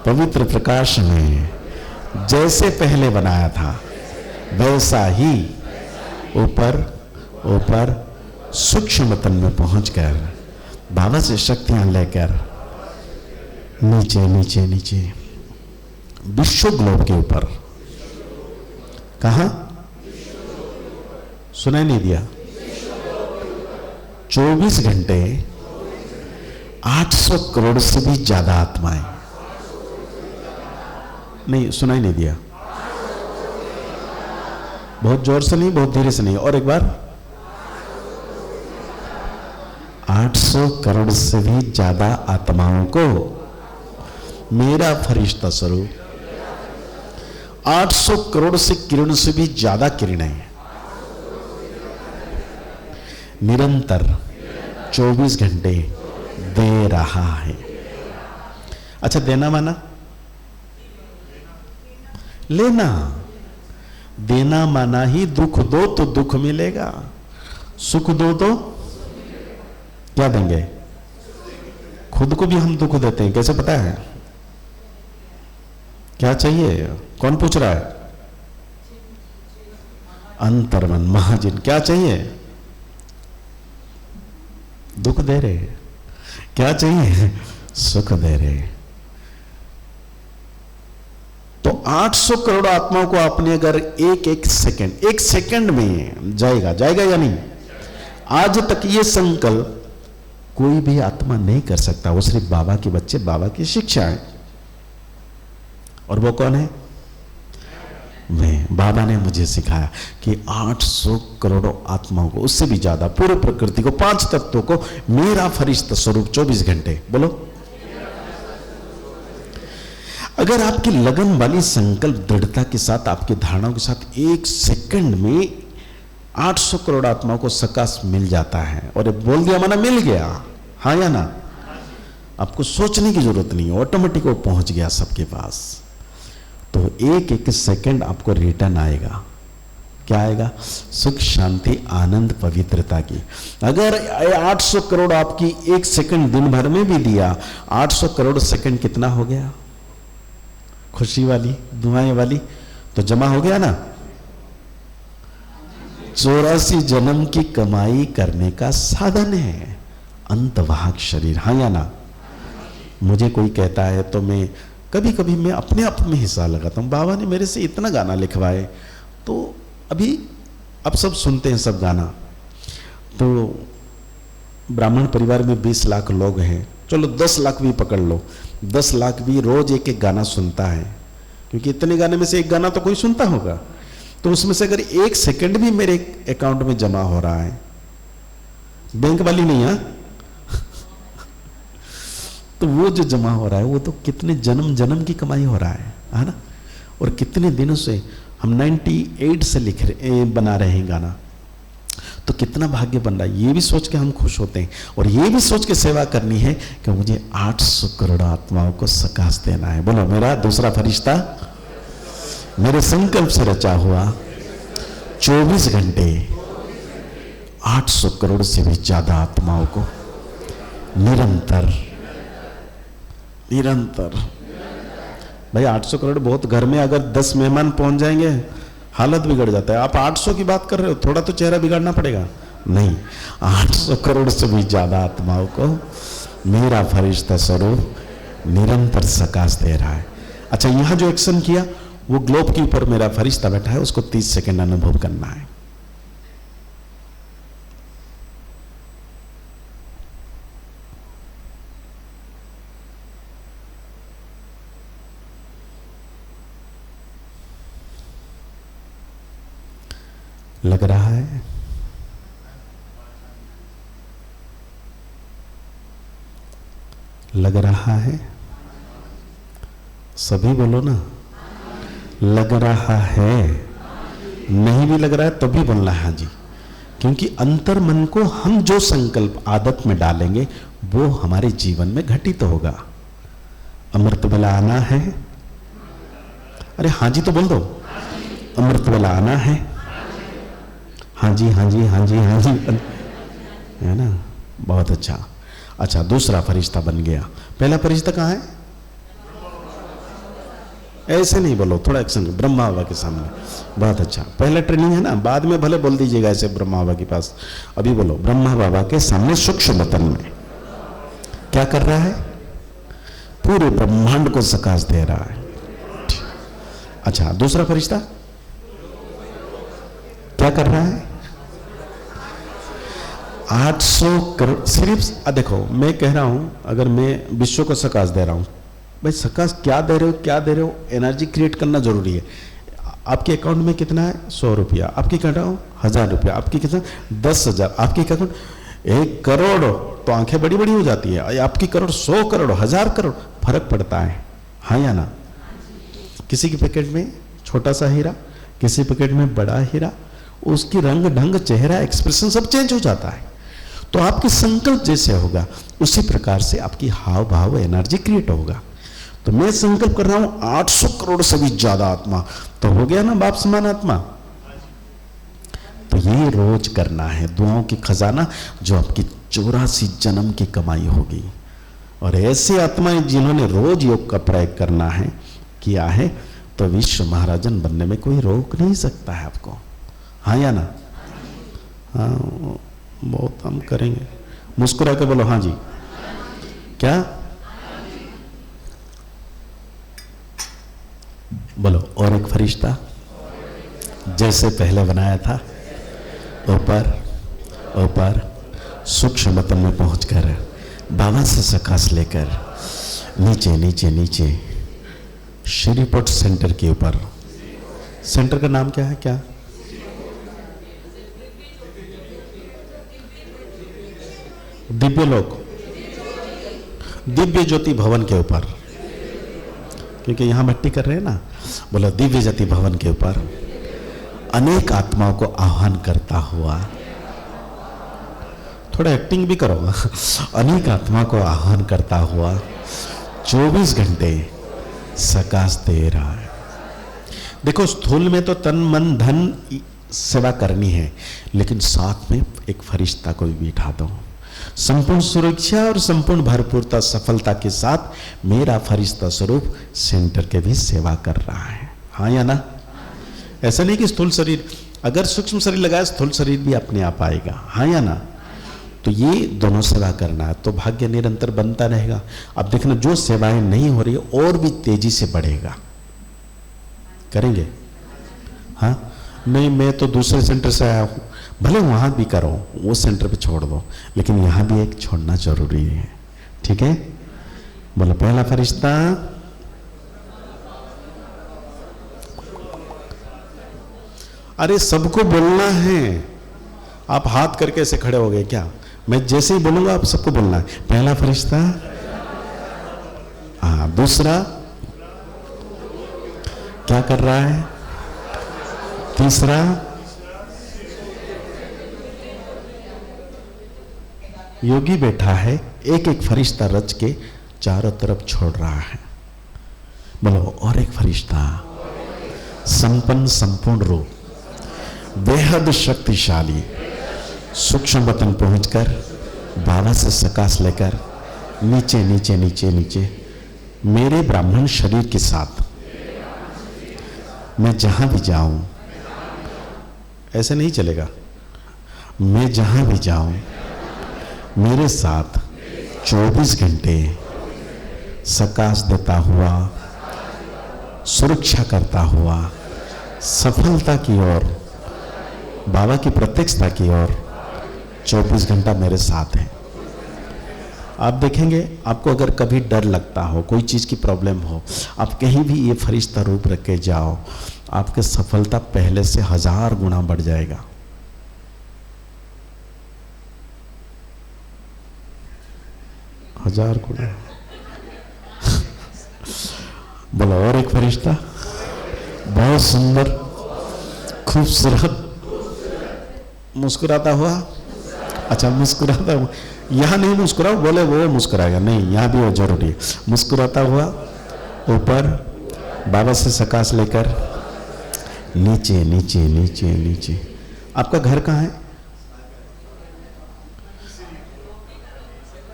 पवित्र प्रकाश में जैसे पहले बनाया था वैसा ही ऊपर ऊपर सूक्ष्म तन में पहुंचकर बाबा से शक्तियां लेकर नीचे नीचे नीचे विश्व ग्लोब के ऊपर, कहा सुनाई नहीं दिया, 24 घंटे 800 करोड़ से भी ज्यादा आत्माएं, नहीं सुनाई नहीं दिया, बहुत जोर से नहीं बहुत धीरे से नहीं, और एक बार 800 करोड़ से भी ज्यादा आत्माओं को मेरा फरिश्ता स्वरूप, 800 करोड़ से किरण से भी ज्यादा किरणें निरंतर 24 घंटे दे रहा है। अच्छा, देना माना लेना, देना माना ही दुख दो तो दुख मिलेगा, सुख दो तो क्या देंगे? खुद को भी हम दुख देते हैं, कैसे पता है? क्या चाहिए? कौन पूछ रहा है? अंतर्मन महाजिन, क्या चाहिए? दुख दे रहे। क्या चाहिए? सुख दे रहे। तो 800 करोड़ आत्माओं को आपने अगर एक सेकंड में जाएगा या नहीं? आज तक ये संकल्प कोई भी आत्मा नहीं कर सकता, वो सिर्फ बाबा के बच्चे, बाबा की शिक्षा है। और वो कौन है? मैं। बाबा ने मुझे सिखाया कि 800 करोड़ों आत्माओं को, उससे भी ज्यादा, पूरे प्रकृति को, 5 तत्वों को मेरा फरिश्ता स्वरूप 24 घंटे। बोलो, अगर आपकी लगन वाली संकल्प दृढ़ता के साथ, आपकी धारणाओं के साथ 1 सेकंड में 800 करोड़ आत्माओं को सकाश मिल जाता है, और बोल दिया माना मिल गया, हाँ या ना? आपको सोचने की जरूरत नहीं, ऑटोमेटिक वो पहुंच गया सबके पास। तो 1 सेकंड आपको रिटर्न आएगा। क्या आएगा? सुख, शांति, आनंद, पवित्रता की। अगर 800 करोड़ आपकी 1 सेकंड दिन भर में भी दिया, 800 करोड़ सेकंड कितना हो गया? खुशी वाली, दुआएं वाली, तो जमा हो गया ना। 84 जन्म की कमाई करने का साधन है अंतवाहक शरीर, हाँ या ना? मुझे कोई कहता है तो मैं कभी कभी मैं अपने आप में हिस्सा लगाता हूँ। बाबा ने मेरे से इतना गाना लिखवाए, तो अभी अब सब सुनते हैं सब गाना। तो ब्राह्मण परिवार में 20 लाख लोग हैं, चलो 10 लाख भी पकड़ लो, 10 लाख भी रोज एक गाना सुनता है, क्योंकि इतने गाने में से एक गाना तो कोई सुनता होगा। तो उसमें से अगर 1 सेकंड भी मेरे अकाउंट में जमा हो रहा है, बैंक वाली नहीं है, तो वो जो जमा हो रहा है वो तो कितने जन्म जन्म की कमाई हो रहा है ना? और कितने दिनों से हम 98 से लिख रहे, बना रहे हैं गाना, तो कितना भाग्य बन रहा है। ये भी सोच के हम खुश होते हैं, और ये भी सोच के सेवा करनी है कि मुझे 800 करोड़ आत्माओं को सकाश देना है। बोलो, मेरा दूसरा फरिश्ता मेरे संकल्प से रचा हुआ 24 घंटे 800 करोड़ से भी ज्यादा आत्माओं को निरंतर निरंतर। भाई 800 करोड़ बहुत, घर में अगर 10 मेहमान पहुंच जाएंगे हालत बिगड़ जाता है। आप 800 की बात कर रहे हो, थोड़ा तो चेहरा बिगाड़ना पड़ेगा। नहीं, 800 करोड़ से भी ज्यादा आत्माओं को मेरा फरिश्ता स्वरूप निरंतर सकाश दे रहा है। अच्छा, यहां जो एक्शन किया, वो ग्लोब के ऊपर मेरा फरिश्ता बैठा है, उसको 30 सेकंड अनुभव करना है। लग रहा है लग रहा है? सभी बोलो ना, लग रहा है। नहीं भी लग रहा है तो भी बोलना है हाँ जी, क्योंकि अंतर मन को हम जो संकल्प आदत में डालेंगे वो हमारे जीवन में घटित होगा। अमृत वेला आना है, अरे हाँ जी तो बोल दो, अमृत वेला आना है, हाँ जी हाँ जी हाँ जी हाँ जी, है ना? बहुत अच्छा। अच्छा, दूसरा फरिश्ता बन गया। पहला फरिश्ता कहाँ है? ऐसे नहीं बोलो, थोड़ा एक्शन। ब्रह्मा बाबा के सामने। बहुत अच्छा, पहला ट्रेनिंग है ना, बाद में भले बोल दीजिएगा ऐसे ब्रह्मा बाबा के पास। अभी बोलो, ब्रह्मा बाबा के सामने सूक्ष्म वतन में क्या कर रहा है? पूरे ब्रह्मांड को प्रकाश दे रहा है। अच्छा, दूसरा फरिश्ता क्या कर रहा है? 800 करोड़ सिर्फ। देखो, मैं कह रहा हूं, अगर मैं विश्व को प्रकाश दे रहा हूं, भाई प्रकाश क्या दे रहे हो, क्या दे रहे हो? एनर्जी क्रिएट करना जरूरी है। आपके अकाउंट में कितना है? 100 रुपया। आपके कह रहा हूं 1000 रुपया। आपकी कितना? 10,000। आपके अकाउंट 1 करोड़, तो आंखें बड़ी बड़ी हो जाती है। आपकी करोड़, 100 करोड़, 1000 करोड़, फर्क पड़ता है, हाँ या ना? किसी के पैकेट में छोटा सा हीरा, किसी पैकेट में बड़ा हीरा, उसकी रंग ढंग, चेहरा, एक्सप्रेशन सब चेंज हो जाता है। तो आपकी संकल्प जैसे होगा उसी प्रकार से आपकी हाव भाव एनर्जी क्रिएट होगा। तो मैं संकल्प कर रहा हूं 800 करोड़ से भी ज्यादा आत्मा, तो हो गया ना बाप समान आत्मा। तो ये रोज करना है, दुआओं की खजाना जो आपकी 84 जन्म की कमाई होगी। और ऐसे आत्माएं जिन्होंने रोज योग का प्रयोग करना है, किया है, तो विश्व महाराजन बनने में कोई रोक नहीं सकता है आपको, हाँ या ना? हाँ, बहुत हम करेंगे। मुस्कुरा के बोलो हाँ जी। क्या बोलो? और एक फरिश्ता जैसे पहले बनाया था, ऊपर ऊपर सूक्ष्म वतन में पहुंचकर बाबा से सकाश लेकर नीचे नीचे नीचे श्रीपट सेंटर के ऊपर। सेंटर का नाम क्या है? क्या? दिव्य लोक, दिव्य ज्योति भवन के ऊपर, क्योंकि यहां भट्टी कर रहे हैं ना। बोलो, दिव्य ज्योति भवन के ऊपर अनेक आत्माओं को आह्वान करता हुआ, थोड़ा एक्टिंग भी करो, अनेक आत्मा को आह्वान करता हुआ 24 घंटे सकाश दे रहा है। देखो, स्थूल में तो तन मन धन सेवा करनी है, लेकिन साथ में एक फरिश्ता को भी बिठा दो। संपूर्ण सुरक्षा और संपूर्ण भरपूरता सफलता के साथ मेरा फरिश्ता स्वरूप सेंटर के भी सेवा कर रहा है, हाँ या ना? ऐसा नहीं कि स्थूल शरीर, अगर सूक्ष्म शरीर लगाए स्थूल शरीर भी अपने आप आएगा, हाँ या ना? तो ये दोनों सेवा करना है, तो भाग्य निरंतर बनता रहेगा। अब देखना, जो सेवाएं नहीं हो रही और भी तेजी से बढ़ेगा। करेंगे? हाँ, नहीं मैं तो दूसरे सेंटर से आया हूं, भले वहां भी करो, वो सेंटर पे छोड़ दो, लेकिन यहां भी एक छोड़ना जरूरी है, ठीक है? बोलो, पहला फरिश्ता अरे सबको बोलना है। आप हाथ करके ऐसे खड़े हो गए क्या? मैं जैसे ही बोलूंगा आप सबको बोलना है। पहला फरिश्ता, हाँ। दूसरा क्या कर रहा है? तीसरा, योगी बैठा है, एक एक फरिश्ता रच के चारों तरफ छोड़ रहा है। बोलो, और एक फरिश्ता संपन्न संपूर्ण रूप बेहद शक्तिशाली सूक्ष्म वतन पहुंचकर बाबा से सकाश लेकर नीचे नीचे नीचे नीचे मेरे ब्राह्मण शरीर के साथ मैं जहां भी जाऊं, ऐसे नहीं चलेगा, मैं जहां भी जाऊं मेरे साथ 24 घंटे सकाश देता हुआ, सुरक्षा करता हुआ, सफलता की ओर, बाबा की प्रत्यक्षता की ओर 24 घंटा मेरे साथ है। आप देखेंगे, आपको अगर कभी डर लगता हो, कोई चीज़ की प्रॉब्लम हो, आप कहीं भी ये फरिश्ता रूप रख के जाओ, आपकी सफलता पहले से 1000 गुना बढ़ जाएगा। हजार गुना। बोलो और एक फरिश्ता, बहुत सुंदर, खूबसूरत, मुस्कुराता हुआ। अच्छा, मुस्कुराता हुआ, यहां नहीं मुस्कुराओ, बोले वो मुस्कुराएगा नहीं, यहां भी वो जरूरी है। मुस्कुराता हुआ ऊपर, बाबा से सकाश लेकर नीचे नीचे नीचे नीचे। आपका घर कहाँ है?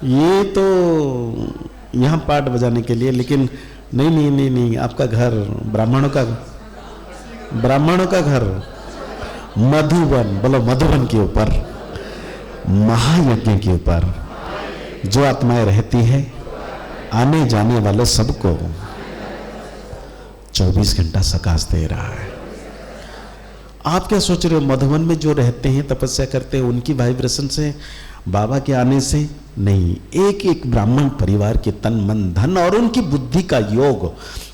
ये तो यहां पाठ बजाने के लिए, लेकिन नहीं नहीं नहीं नहीं, आपका घर ब्राह्मणों का घर, मधुबन। बोलो मधुबन के ऊपर, महायज्ञ के ऊपर जो आत्माएं रहती है, आने जाने वाले सबको 24 घंटा सकाश दे रहा है। आप क्या सोच रहे हो, मधुबन में जो रहते हैं, तपस्या करते हैं, उनकी वाइब्रेशन से, बाबा के आने से नहीं। एक एक ब्राह्मण परिवार के तन मन धन और उनकी बुद्धि का योग,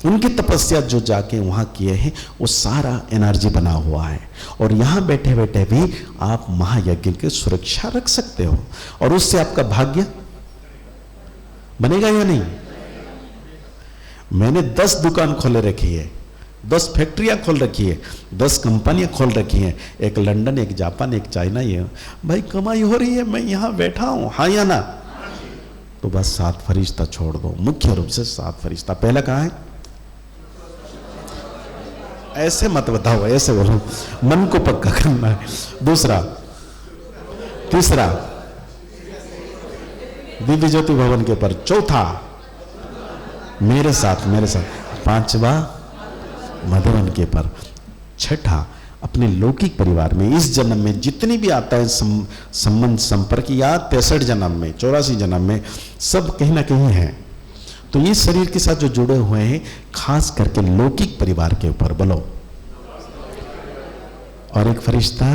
उनकी तपस्या जो जाके वहां किए हैं, वो सारा एनर्जी बना हुआ है। और यहां बैठे बैठे भी आप महायज्ञ की सुरक्षा रख सकते हो, और उससे आपका भाग्य बनेगा या नहीं? मैंने 10 दुकान खोले रखी है, 10 फैक्ट्रियां खोल रखी है, 10 कंपनियां खोल रखी हैं, एक लंदन, एक जापान, एक चाइना। ये भाई कमाई हो रही है, मैं यहां बैठा हूं, हाँ या ना? तो बस 7 फरिश्ता छोड़ दो, मुख्य रूप से 7 फरिश्ता। पहला कहां है? ऐसे मत बताओ, ऐसे बोलो, मन को पक्का करना है। दूसरा, तीसरा दिव्य ज्योति भवन के ऊपर, चौथा मेरे साथ, पांचवा मधुबन के पर, छठा अपने लौकिक परिवार में इस जन्म में जितनी भी आता है संबंध संपर्क, या 63 जन्म में, 84 जन्म में, सब कहीं ना कहीं है। तो ये शरीर के साथ जो जुड़े हुए हैं, खास करके लौकिक परिवार के ऊपर। बोलो और एक फरिश्ता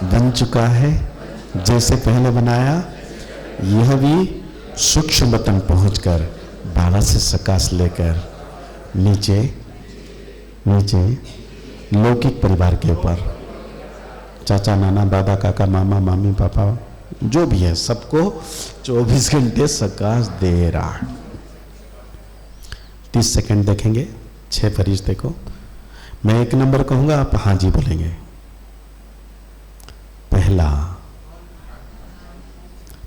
बन चुका है जैसे पहले बनाया, यह भी सूक्ष्म वतन पहुंचकर बाबा से सकाश लेकर नीचे नीचे लौकिक परिवार के ऊपर, चाचा नाना दादा काका मामा मामी पापा जो भी है, सबको 24 घंटे सकाश दे रहा है। 30 सेकंड देखेंगे 6 फरिश्ते को। मैं 1 नंबर कहूंगा, आप हाँ जी बोलेंगे। पहला,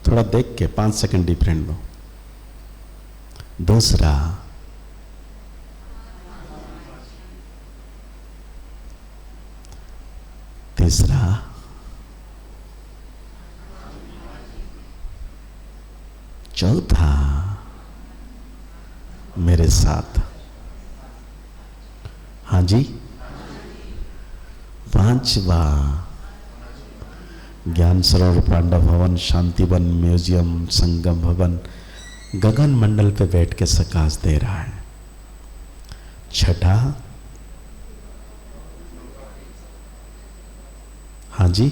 थोड़ा देख के 5 सेकंड डिफरेंट दो। दूसरा, तीसरा, चौथा मेरे साथ, हाँ जी। पांचवा, ज्ञान सरोवर, पांडव भवन, शांतिवन, म्यूजियम, संगम भवन, गगन मंडल पे बैठ के सकाश दे रहा है। छठा, हाँ जी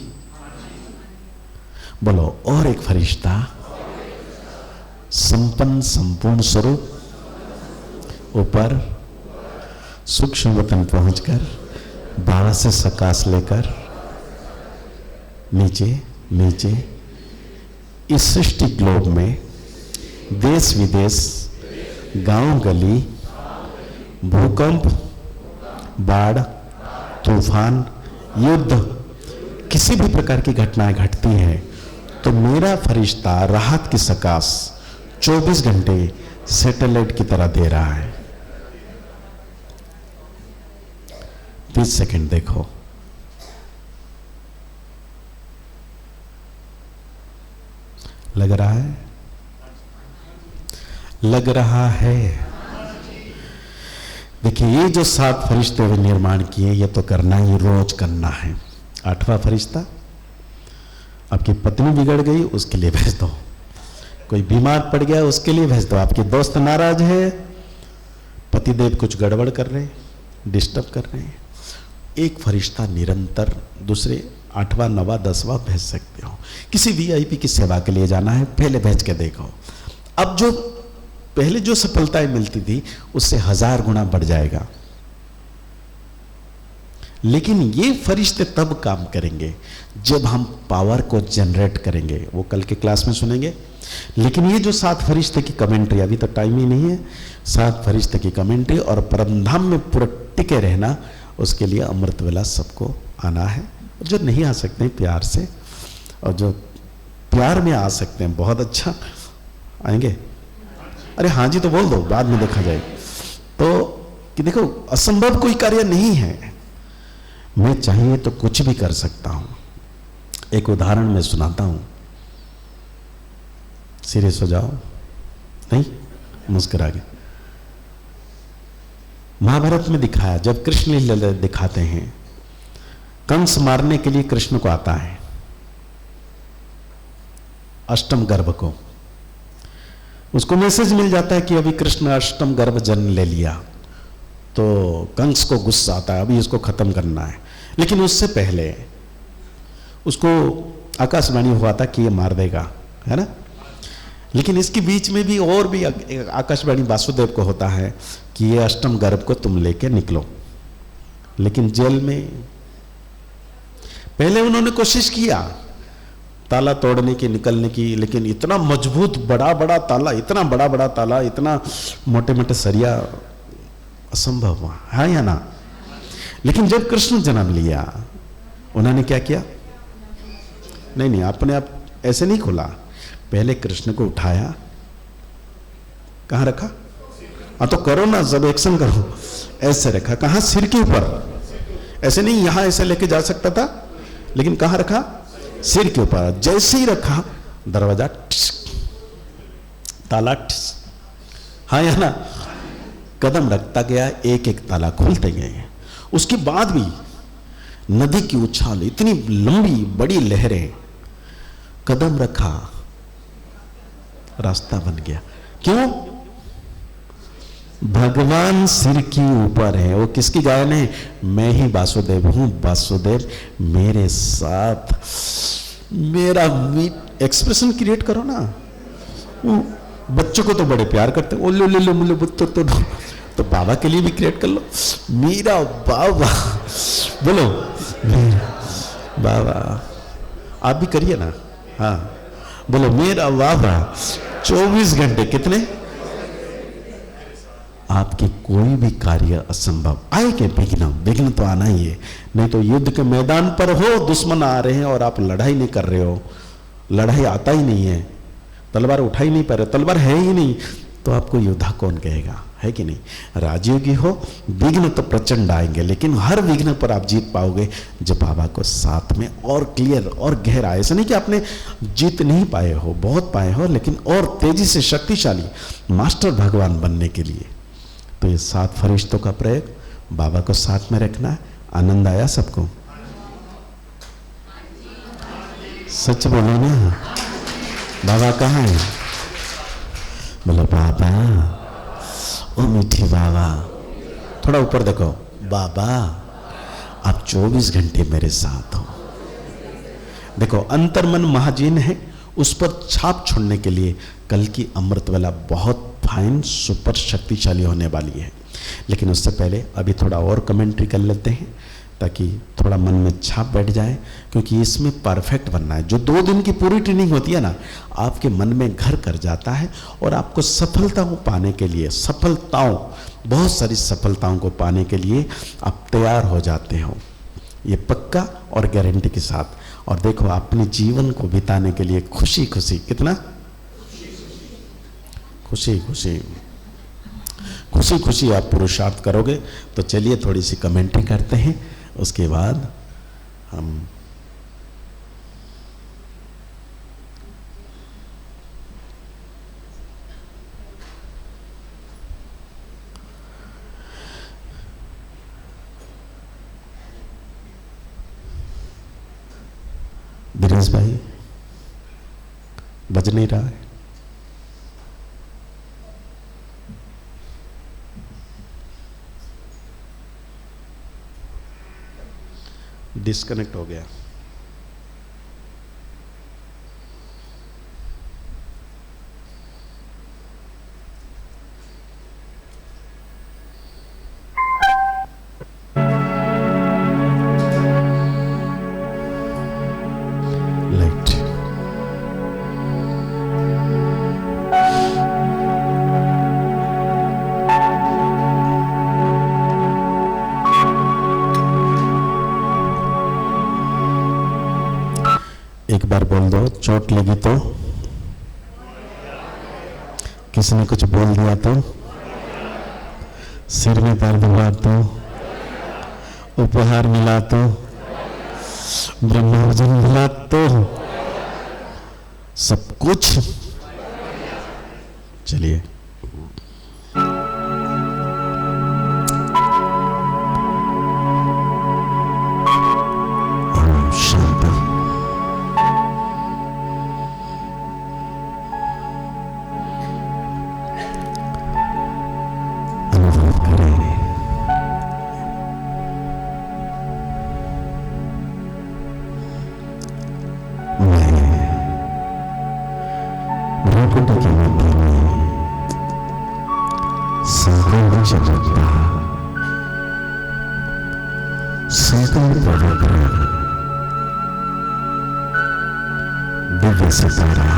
बोलो, और एक फरिश्ता संपन्न संपूर्ण स्वरूप ऊपर सूक्ष्म वतन पहुंचकर बाबा से सकाश लेकर नीचे नीचे इस सृष्टि ग्लोब में देश विदेश, गांव गली, भूकंप, बाढ़, तूफान, युद्ध, किसी भी प्रकार की घटनाएं घटती हैं, तो मेरा फरिश्ता राहत की सकाश 24 घंटे सैटेलाइट की तरह दे रहा है। 30 सेकंड देखो। लग रहा है? लग रहा है। देखिए, ये जो 7 फरिश्ते वे निर्माण किए, ये तो करना ही, रोज करना है। 8वां फरिश्ता, आपकी पत्नी बिगड़ गई, उसके लिए भेज दो। कोई बीमार पड़ गया, उसके लिए भेज दो। आपके दोस्त नाराज है, पतिदेव कुछ गड़बड़ कर रहे, डिस्टर्ब कर रहे हैं, एक फरिश्ता निरंतर दूसरे 8वां 9वां 10वां भेज सकते हो। किसी वीआईपी की सेवा के लिए जाना है, पहले भेज के देखो। अब जो पहले जो सफलताएं मिलती थी, उससे 1000 गुना बढ़ जाएगा। लेकिन ये फरिश्ते तब काम करेंगे जब हम पावर को जनरेट करेंगे। वो कल के क्लास में सुनेंगे। लेकिन ये जो 7 फरिश्ते की कमेंट्री, अभी तो टाइम ही नहीं है, 7 फरिश्ते की कमेंट्री और परमधाम में पूरा टिके रहना, उसके लिए अमृत वेला सबको आना है। जो नहीं आ सकते हैं प्यार से, और जो प्यार में आ सकते हैं बहुत अच्छा आएंगे। अरे हाँ जी तो बोल दो, बाद में देखा जाए। तो कि देखो असंभव कोई कार्य नहीं है, मैं चाहिए तो कुछ भी कर सकता हूं। एक उदाहरण मैं सुनाता हूं, सीरियस हो जाओ, नहीं मुस्कुरा के। महाभारत में दिखाया, जब कृष्ण लीला दिखाते हैं, कंस मारने के लिए कृष्ण को आता है अष्टम गर्भ को, उसको मैसेज मिल जाता है कि अभी कृष्ण अष्टम गर्भ जन्म ले लिया। तो कंस को गुस्सा आता है, अभी इसको खत्म करना है। लेकिन उससे पहले उसको आकाशवाणी हुआ था कि ये मार देगा, है ना। लेकिन इसके बीच में भी और भी आकाशवाणी वासुदेव को होता है कि ये अष्टम गर्भ को तुम लेके निकलो। लेकिन जेल में पहले उन्होंने कोशिश किया ताला तोड़ने की, निकलने की, लेकिन इतना मजबूत बड़ा बड़ा ताला, इतना बड़ा बड़ा ताला, इतना मोटे मोटे सरिया, असंभव हुआ, है या ना। लेकिन जब कृष्ण जन्म लिया, उन्होंने क्या किया, नहीं नहीं अपने आप ऐसे नहीं खोला, पहले कृष्ण को उठाया, कहां रखा, हाँ तो करो ना, सब एक्शन करो, ऐसे रखा, कहां, सिर के ऊपर, ऐसे नहीं, यहां ऐसे लेके जा सकता था, लेकिन कहां रखा, सिर के ऊपर। जैसे ही रखा, दरवाजा ताला, हाँ या ना, कदम रखता गया, एक एक ताला खुलते गए। उसके बाद भी नदी की उछाल, इतनी लंबी बड़ी लहरें, कदम रखा, रास्ता बन गया। क्यों, भगवान सिर के ऊपर है। वो किसकी गायन है, मैं ही वासुदेव हूं, वासुदेव मेरे साथ, मेरा एक्सप्रेशन क्रिएट करो ना। वो बच्चों को तो बड़े प्यार करते हैं, ओले ले लो मुले बुत्तो, तो बाबा के लिए भी क्रिएट कर लो, मेरा बाबा, बोलो मेरा बाबा, आप भी करिए ना, हाँ बोलो मेरा बाबा 24 घंटे, कितने, आपके कोई भी कार्य असंभव आए के विघ्न, विघ्न तो आना ही है। नहीं तो युद्ध के मैदान पर हो, दुश्मन आ रहे हैं और आप लड़ाई नहीं कर रहे हो, लड़ाई आता ही नहीं है, तलवार उठा ही नहीं पा रहे, तलवार है ही नहीं, तो आपको योद्धा कौन कहेगा, है कि नहीं। राजयोगी हो, विघ्न तो प्रचंड आएंगे, लेकिन हर विघ्न पर आप जीत पाओगे जब बाबा को साथ में और क्लियर और गहरा। ऐसा नहीं कि आपने जीत नहीं पाए हो, बहुत पाए हो, लेकिन और तेजी से शक्तिशाली मास्टर भगवान बनने के लिए तो ये 7 फरिश्तों का प्रयोग, बाबा को साथ में रखना है। आनंद आया सबको, सच बोलो ना, बाबा कहाँ है, बोलो बाबा, ओ मीठी बाबा, थोड़ा ऊपर देखो, बाबा आप 24 घंटे मेरे साथ हो। देखो अंतर्मन महाजीन है, उस पर छाप छोड़ने के लिए कल की अमृत वेला बहुत फाइन सुपर शक्तिशाली होने वाली है। लेकिन उससे पहले अभी थोड़ा और कमेंट्री कर लेते हैं ताकि थोड़ा मन में छाप बैठ जाए, क्योंकि इसमें परफेक्ट बनना है। जो 2 दिन की पूरी ट्रेनिंग होती है ना, आपके मन में घर कर जाता है और आपको सफलताओं पाने के लिए, सफलताओं, बहुत सारी सफलताओं को पाने के लिए आप तैयार हो जाते हो, ये पक्का और गारंटी के साथ। और देखो अपने जीवन को बिताने के लिए खुशी खुशी, कितना खुशी खुशी खुशी खुशी आप पुरुषार्थ करोगे। तो चलिए थोड़ी सी कमेंट्री करते हैं, उसके बाद हम दिनेश भाई बज नहीं रहा है, डिस्कनेक्ट हो गया। लाइट चोट लगी तो, किसी ने कुछ बोल दिया तो, सिर में दर्द हुआ तो, उपहार मिला तो, ब्रह्मोर्जन मिला तो, सब कुछ। चलिए शांति। अनुभव करें भ्रूकुटी के मध्य में संपूर्ण जगत संपूर्ण पवित्र दिव्य सितारा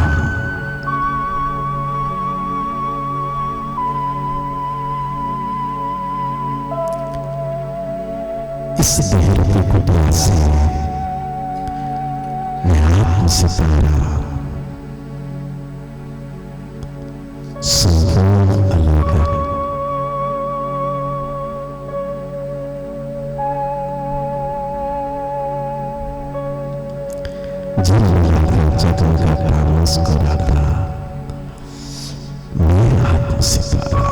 इस देहरूपी कुटिया से मैं आत्म सितारा संपूर्ण अलग जिन जगन का प्रामस कराता मैं आत्म सितारा।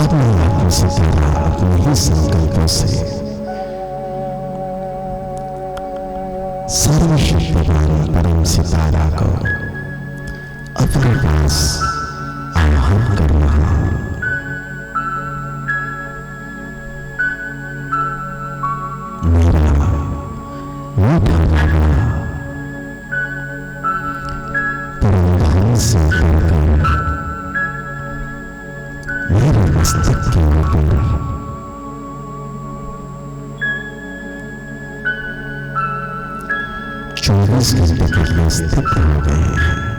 अब मैं आत्म सितारा अपने ही संकल्पों से सर्वशक्तिवान परम सितारा को अपने पास आह्वान कर रहा हूं। मेरा मीठा गाना परम धाम से उतरकर मेरे मस्तक के ऊपर चौबीस घंटे के लिए स्थित हो गए हैं।